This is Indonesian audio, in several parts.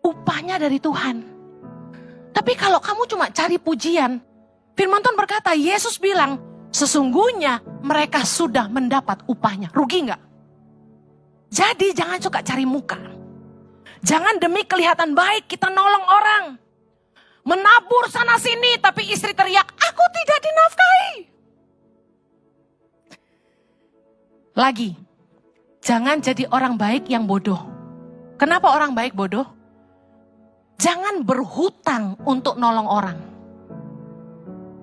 upahnya dari Tuhan. Tapi kalau kamu cuma cari pujian, firman Tuhan berkata, Yesus bilang, sesungguhnya mereka sudah mendapat upahnya. Rugi nggak? Jadi jangan suka cari muka. Jangan demi kelihatan baik kita nolong orang. Menabur sana sini tapi istri teriak, aku tidak dinafkahi. Lagi, jangan jadi orang baik yang bodoh. Kenapa orang baik bodoh? Jangan berhutang untuk nolong orang.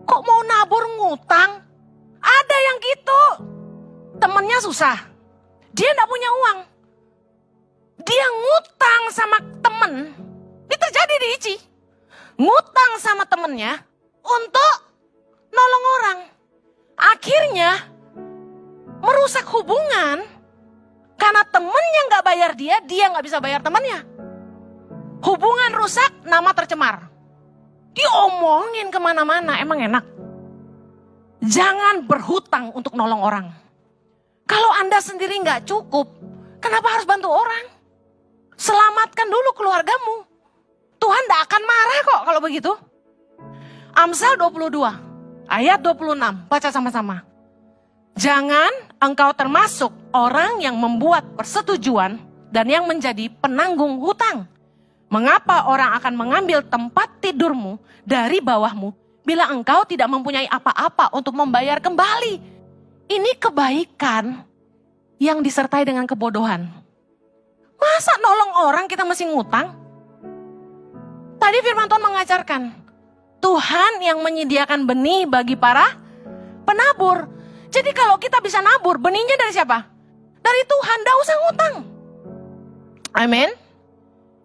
Kok mau nabur ngutang? Ada yang gitu. Temennya susah. Dia gak punya uang. Dia ngutang sama temen. Ini terjadi di ICI. Ngutang sama temennya untuk nolong orang. Akhirnya merusak hubungan. Karena temennya gak bayar dia gak bisa bayar temennya. Hubungan rusak, nama tercemar. Diomongin kemana-mana, emang enak. Jangan berhutang untuk nolong orang. Kalau Anda sendiri gak cukup, kenapa harus bantu orang? Selamatkan dulu keluargamu. Tuhan gak akan marah kok kalau begitu. Amsal 22, ayat 26, baca sama-sama. Jangan engkau termasuk orang yang membuat persetujuan dan yang menjadi penanggung hutang. Mengapa orang akan mengambil tempat tidurmu dari bawahmu bila engkau tidak mempunyai apa-apa untuk membayar kembali? Ini kebaikan yang disertai dengan kebodohan. Masa nolong orang kita mesti ngutang? Tadi firman Tuhan mengajarkan, Tuhan yang menyediakan benih bagi para penabur. Jadi kalau kita bisa nabur, benihnya dari siapa? Dari Tuhan, gak usah ngutang. Amin.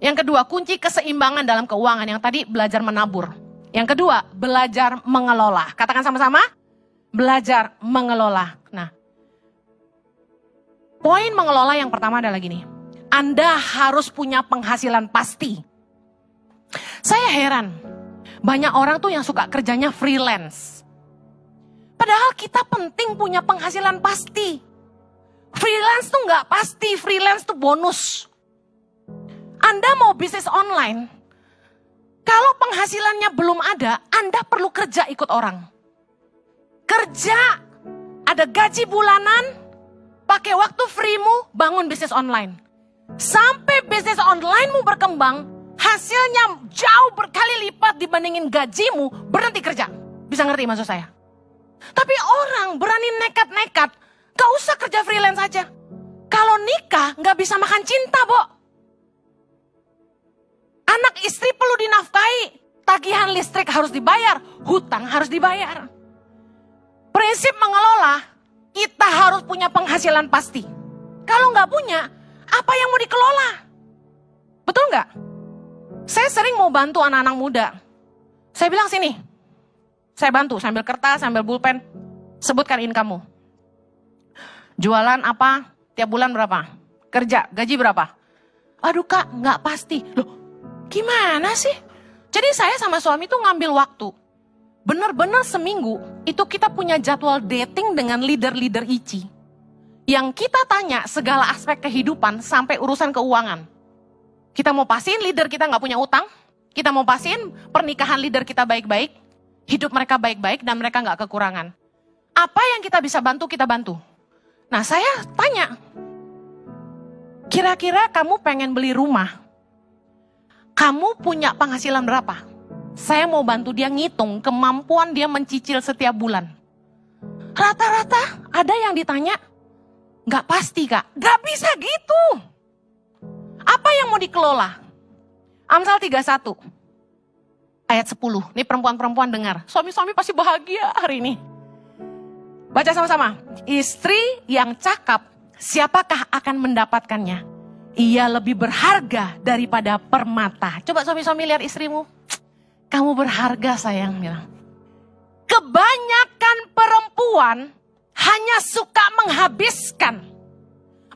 Yang kedua, kunci keseimbangan dalam keuangan. Yang tadi belajar menabur. Yang kedua, belajar mengelola. Katakan sama-sama, belajar mengelola. Nah, poin mengelola yang pertama adalah gini. Anda harus punya penghasilan pasti. Saya heran, banyak orang tuh yang suka kerjanya freelance. Padahal kita penting punya penghasilan pasti. Freelance tuh gak pasti, freelance tuh bonus. Anda mau bisnis online, kalau penghasilannya belum ada, Anda perlu kerja ikut orang. Kerja, ada gaji bulanan, pakai waktu freemu, bangun bisnis online. Sampai bisnis onlinemu berkembang, hasilnya jauh berkali lipat dibandingin gajimu, berhenti kerja. Bisa ngerti maksud saya? Tapi orang berani nekat-nekat, gak usah kerja freelance aja. Kalau nikah, gak bisa makan cinta, Bo. Anak istri perlu dinafkahi, tagihan listrik harus dibayar, hutang harus dibayar. Prinsip mengelola, kita harus punya penghasilan pasti. Kalau nggak punya, apa yang mau dikelola? Betul nggak? Saya sering mau bantu anak-anak muda. Saya bilang sini, saya bantu sambil kertas, sambil pulpen, sebutkan income-mu. Jualan apa? Tiap bulan berapa? Kerja, gaji berapa? Aduh kak, nggak pasti. Loh, gimana sih? Jadi saya sama suami tuh ngambil waktu. Bener-bener seminggu itu kita punya jadwal dating dengan leader-leader ICI. Yang kita tanya segala aspek kehidupan sampai urusan keuangan. Kita mau pastiin leader kita gak punya utang. Kita mau pastiin pernikahan leader kita baik-baik. Hidup mereka baik-baik dan mereka gak kekurangan. Apa yang kita bisa bantu, kita bantu. Nah saya tanya, kira-kira kamu pengen beli rumah? Kamu punya penghasilan berapa? Saya mau bantu dia ngitung kemampuan dia mencicil setiap bulan. Rata-rata ada yang ditanya, gak pasti kak, gak bisa gitu. Apa yang mau dikelola? Amsal 31, ayat 10. Ini perempuan-perempuan dengar, suami-suami pasti bahagia hari ini. Baca sama-sama. Istri yang cakap, siapakah akan mendapatkannya? Ia lebih berharga daripada permata. Coba suami-suami lihat istrimu. Kamu berharga sayang, bilang. Kebanyakan perempuan hanya suka menghabiskan.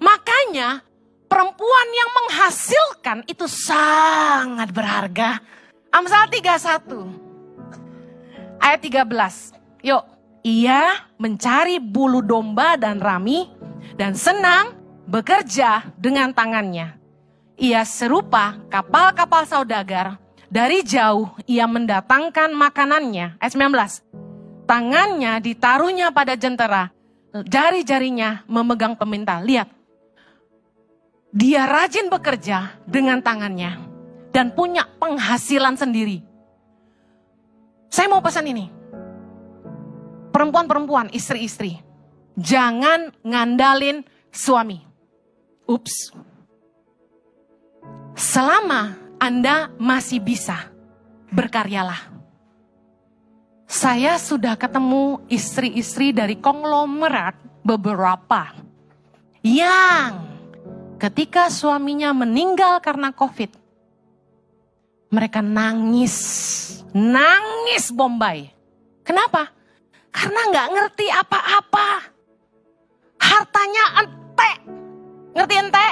Makanya perempuan yang menghasilkan itu sangat berharga. Amsal 31 ayat 13. Yuk, ia mencari bulu domba dan rami dan senang bekerja dengan tangannya. ia serupa kapal-kapal saudagar. Dari jauh ia mendatangkan makanannya. Ayat 19. Tangannya ditaruhnya pada jentera. Jari-jarinya memegang pemintal. Lihat. Dia rajin bekerja dengan tangannya. Dan punya penghasilan sendiri. Saya mau pesan ini. Perempuan-perempuan, istri-istri. Jangan ngandalin suami. Ups. Selama Anda masih bisa, berkaryalah. Saya sudah ketemu istri-istri dari konglomerat beberapa. Yang ketika suaminya meninggal karena COVID. Mereka nangis. Nangis Bombay. Kenapa? Karena nggak ngerti apa-apa. Hartanya ente. Ngerti ente?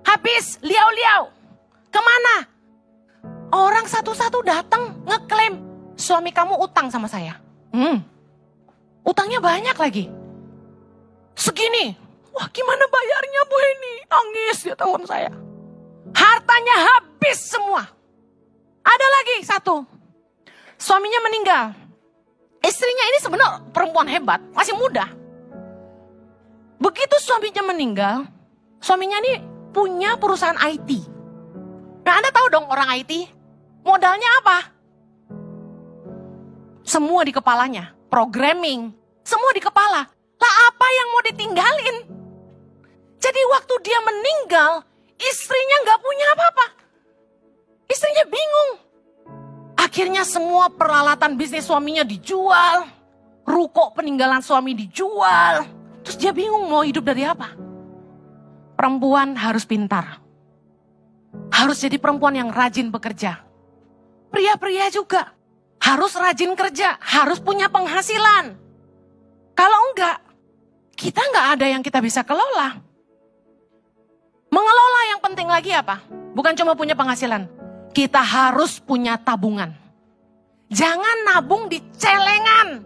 Habis, liau-liau. Kemana? Orang satu-satu datang ngeklaim. Suami kamu utang sama saya. Utangnya banyak lagi. Segini. Wah gimana bayarnya Bu Heni? Nangis dia telepon saya. Hartanya habis semua. Ada lagi satu. Suaminya meninggal. Istrinya ini sebenarnya perempuan hebat, masih muda. Begitu suaminya meninggal, suaminya ini punya perusahaan IT. Nah Anda tahu dong orang IT, modalnya apa? Semua di kepalanya, programming, semua di kepala. Lah apa yang mau ditinggalin? Jadi waktu dia meninggal, istrinya gak punya apa-apa. Istrinya bingung. Akhirnya semua peralatan bisnis suaminya dijual. Ruko peninggalan suami dijual. Terus dia bingung mau hidup dari apa. Perempuan harus pintar. Harus jadi perempuan yang rajin bekerja. Pria-pria juga. Harus rajin kerja. Harus punya penghasilan. Kalau enggak, kita enggak ada yang kita bisa kelola. Mengelola yang penting lagi apa? Bukan cuma punya penghasilan. Kita harus punya tabungan. Jangan nabung di celengan.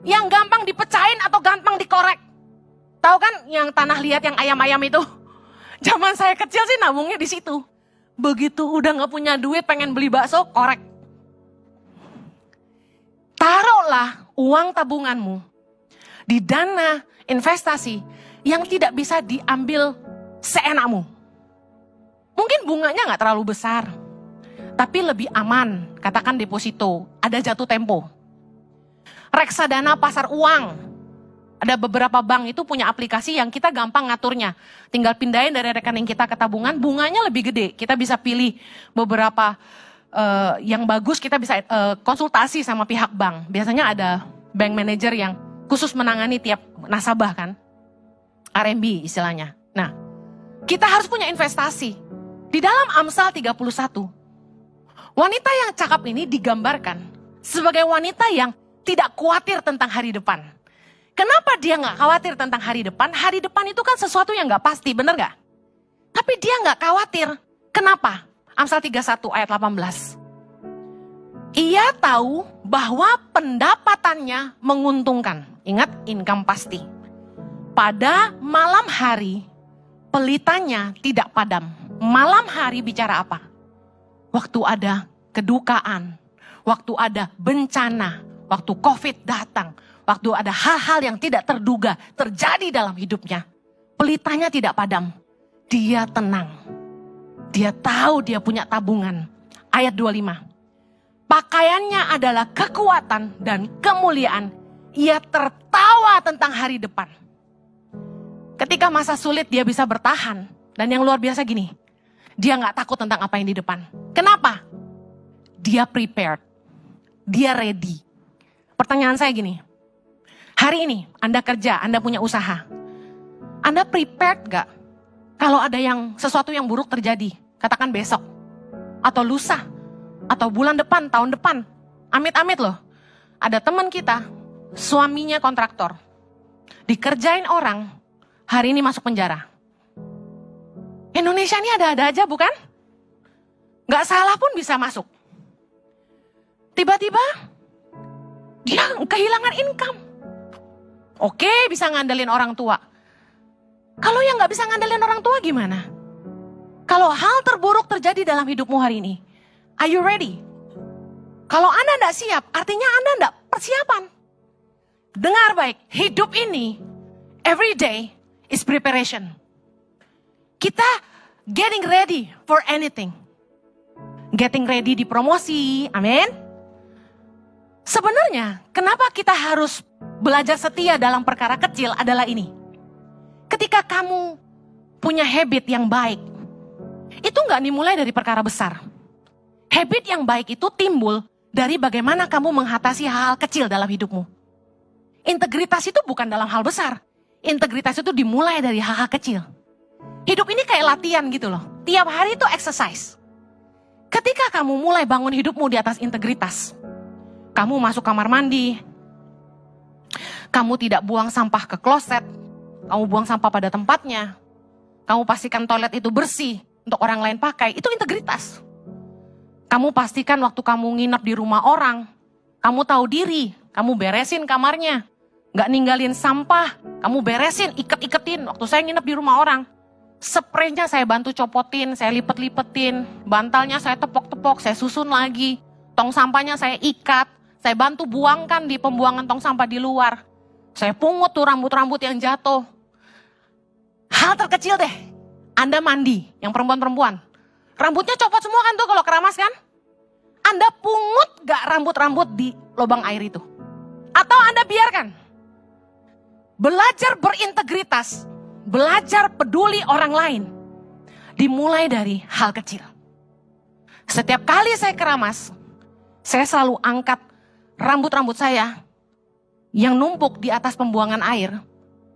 Yang gampang dipecahin atau gampang dikorek. Tahu kan yang tanah liat yang ayam-ayam itu? Zaman saya kecil sih nabungnya di situ. Begitu udah gak punya duit pengen beli bakso, korek. Taruhlah uang tabunganmu di dana investasi yang tidak bisa diambil seenakmu. Mungkin bunganya gak terlalu besar. Tapi lebih aman, katakan deposito, ada jatuh tempo. Reksadana pasar uang, ada beberapa bank itu punya aplikasi yang kita gampang ngaturnya. Tinggal pindahin dari rekening kita ke tabungan, bunganya lebih gede. Kita bisa pilih beberapa yang bagus, kita bisa konsultasi sama pihak bank. Biasanya ada bank manager yang khusus menangani tiap nasabah kan. RMB istilahnya. Nah, kita harus punya investasi. Di dalam Amsal 31, wanita yang cakap ini digambarkan sebagai wanita yang tidak khawatir tentang hari depan. Kenapa dia gak khawatir tentang hari depan? Hari depan itu kan sesuatu yang gak pasti, bener gak? Tapi dia gak khawatir. Kenapa? Amsal 31 ayat 18. Ia tahu bahwa pendapatannya menguntungkan. Ingat, income pasti. Pada malam hari, pelitanya tidak padam. Malam hari bicara apa? Waktu ada kedukaan, waktu ada bencana, waktu COVID datang, waktu ada hal-hal yang tidak terduga terjadi dalam hidupnya. Pelitanya tidak padam, dia tenang. Dia tahu dia punya tabungan. Ayat 25. Pakaiannya adalah kekuatan dan kemuliaan. Ia tertawa tentang hari depan. Ketika masa sulit dia bisa bertahan. Dan yang luar biasa gini, dia gak takut tentang apa yang di depan. Kenapa? Dia prepared. Dia ready. Pertanyaan saya gini. Hari ini Anda kerja, Anda punya usaha. Anda prepared gak? Kalau ada sesuatu yang buruk terjadi. Katakan besok. Atau lusa. Atau bulan depan, tahun depan. Amit-amit loh. Ada teman kita, suaminya kontraktor. Dikerjain orang, hari ini masuk penjara. Indonesia ini ada-ada aja bukan? Gak salah pun bisa masuk. Tiba-tiba dia kehilangan income. Oke, bisa ngandelin orang tua. Kalau yang gak bisa ngandelin orang tua gimana? Kalau hal terburuk terjadi dalam hidupmu hari ini, are you ready? Kalau Anda tidak siap, artinya Anda tidak persiapan. Dengar baik, hidup ini, every day is preparation. Kita getting ready for anything. Getting ready di promosi, amin. Sebenarnya, kenapa kita harus belajar setia dalam perkara kecil adalah ini. Ketika kamu punya habit yang baik, itu nggak dimulai dari perkara besar. Habit yang baik itu timbul dari bagaimana kamu mengatasi hal-hal kecil dalam hidupmu. Integritas itu bukan dalam hal besar. Integritas itu dimulai dari hal-hal kecil. Hidup ini kayak latihan gitu loh. Tiap hari itu exercise. Ketika kamu mulai bangun hidupmu di atas integritas, kamu masuk kamar mandi, kamu tidak buang sampah ke kloset, kamu buang sampah pada tempatnya, kamu pastikan toilet itu bersih untuk orang lain pakai, itu integritas. Kamu pastikan waktu kamu nginep di rumah orang, kamu tahu diri, kamu beresin kamarnya, gak ninggalin sampah, kamu beresin, iket-iketin. Waktu saya nginep di rumah orang, spraynya saya bantu copotin, saya lipet-lipetin, bantalnya saya tepok-tepok, saya susun lagi, tong sampahnya saya ikat, saya bantu buangkan di pembuangan tong sampah di luar. Saya pungut tuh rambut-rambut yang jatuh. Hal terkecil deh, Anda mandi, yang perempuan-perempuan. Rambutnya copot semua kan tuh kalau keramas kan? Anda pungut gak rambut-rambut di lubang air itu? Atau Anda biarkan? Belajar berintegritas, belajar peduli orang lain, dimulai dari hal kecil. Setiap kali saya keramas, saya selalu angkat rambut-rambut saya yang numpuk di atas pembuangan air.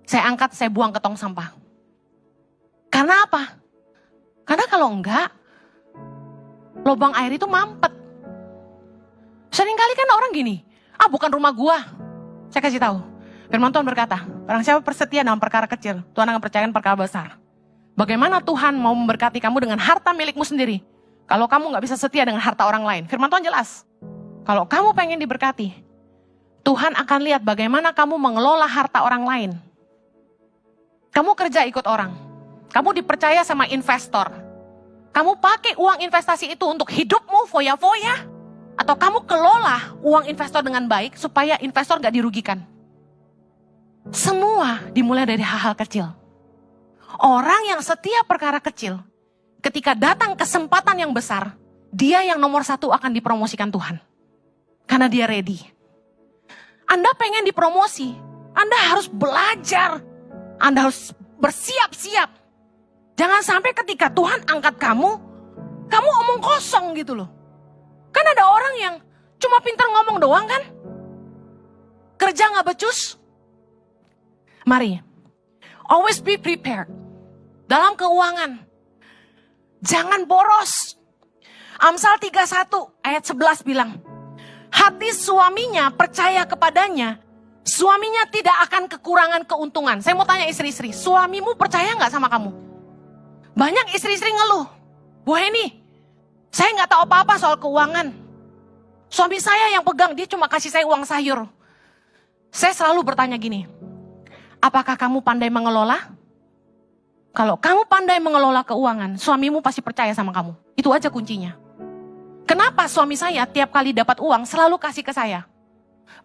Saya angkat, saya buang ke tong sampah. Karena apa? Karena kalau enggak, lubang air itu mampet. Seringkali kan orang gini, bukan rumah gua. Saya kasih tahu. Firman Tuhan berkata, barang siapa persetia dalam perkara kecil, Tuhan akan percayakan perkara besar. Bagaimana Tuhan mau memberkati kamu dengan harta milikmu sendiri, kalau kamu gak bisa setia dengan harta orang lain? Firman Tuhan jelas. Kalau kamu pengen diberkati, Tuhan akan lihat bagaimana kamu mengelola harta orang lain. Kamu kerja ikut orang. Kamu dipercaya sama investor. Kamu pakai uang investasi itu untuk hidupmu foya-foya. Atau kamu kelola uang investor dengan baik supaya investor gak dirugikan. Semua dimulai dari hal-hal kecil. Orang yang setia perkara kecil, ketika datang kesempatan yang besar, dia yang nomor satu akan dipromosikan Tuhan. Karena dia ready. Anda pengen dipromosi, Anda harus belajar. Anda harus bersiap-siap. Jangan sampai ketika Tuhan angkat kamu omong kosong gitu loh. Kan ada orang yang cuma pintar ngomong doang kan? Kerja gak becus. Mari, always be prepared. Dalam keuangan, jangan boros. Amsal 31 ayat 11 bilang, hati suaminya percaya kepadanya, suaminya tidak akan kekurangan keuntungan. Saya mau tanya istri-istri, suamimu percaya gak sama kamu? Banyak istri-istri ngeluh, Bu Heni, saya gak tahu apa-apa soal keuangan. Suami saya yang pegang, dia cuma kasih saya uang sayur. Saya selalu bertanya gini, apakah kamu pandai mengelola? Kalau kamu pandai mengelola keuangan, suamimu pasti percaya sama kamu. Itu aja kuncinya. Kenapa suami saya tiap kali dapat uang selalu kasih ke saya?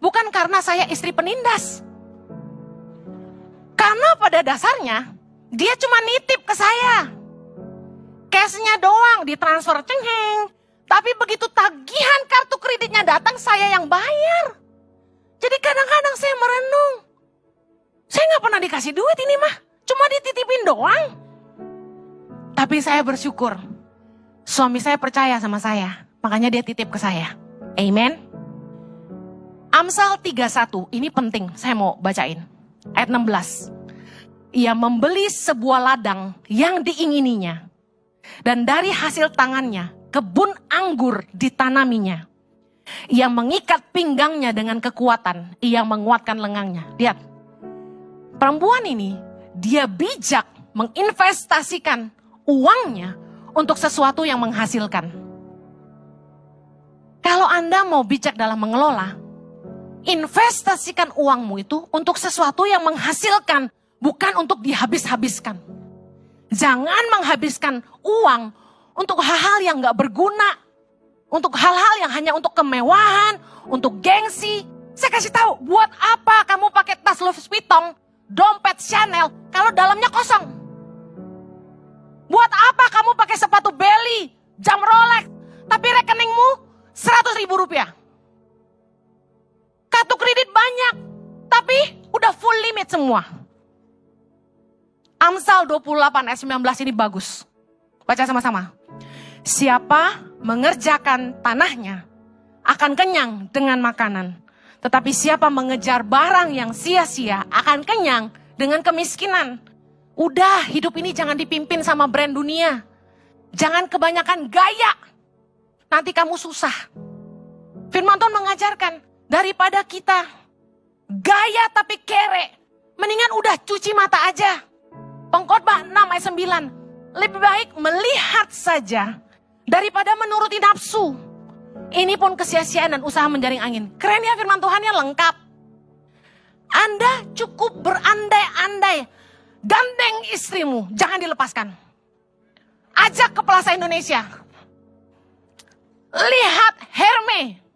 Bukan karena saya istri penindas. Karena pada dasarnya, dia cuma nitip ke saya. Cashnya doang ditransfer cengeng. Tapi begitu tagihan kartu kreditnya datang, saya yang bayar. Jadi kadang-kadang saya merenung. Saya gak pernah dikasih duit ini mah. Cuma dititipin doang. Tapi saya bersyukur. Suami saya percaya sama saya. Makanya dia titip ke saya. Amen. Amsal 31. Ini penting. Saya mau bacain. Ayat 16. Ia membeli sebuah ladang yang diingininya. Dan dari hasil tangannya, kebun anggur ditanaminya. Ia mengikat pinggangnya dengan kekuatan. Ia menguatkan lengannya. Lihat. Perempuan ini, dia bijak menginvestasikan uangnya untuk sesuatu yang menghasilkan. Kalau Anda mau bijak dalam mengelola, investasikan uangmu itu untuk sesuatu yang menghasilkan, bukan untuk dihabis-habiskan. Jangan menghabiskan uang untuk hal-hal yang gak berguna. Untuk hal-hal yang hanya untuk kemewahan, untuk gengsi. Saya kasih tahu, buat apa kamu pakai tas Louis Vuitton, dompet Chanel, kalau dalamnya kosong? Buat apa kamu pakai sepatu Belly, jam Rolex, tapi rekeningmu 100.000 rupiah? Kartu kredit banyak, tapi udah full limit semua. Amsal 28 ayat 19 ini bagus. Baca sama-sama. Siapa mengerjakan tanahnya akan kenyang dengan makanan. Tetapi siapa mengejar barang yang sia-sia akan kenyang dengan kemiskinan. Udah, hidup ini jangan dipimpin sama brand dunia. Jangan kebanyakan gaya. Nanti kamu susah. Firman Tuhan mengajarkan, daripada kita gaya tapi kere, mendingan udah cuci mata aja. Pengkhotbah 6 ayat 9. Lebih baik melihat saja daripada menuruti nafsu. Ini pun kesia-siaan dan usaha menjaring angin. Keren ya firman Tuhannya, lengkap. Anda cukup berandai-andai. Gandeng istrimu, jangan dilepaskan. Ajak ke Plaza Indonesia. Lihat Hermes.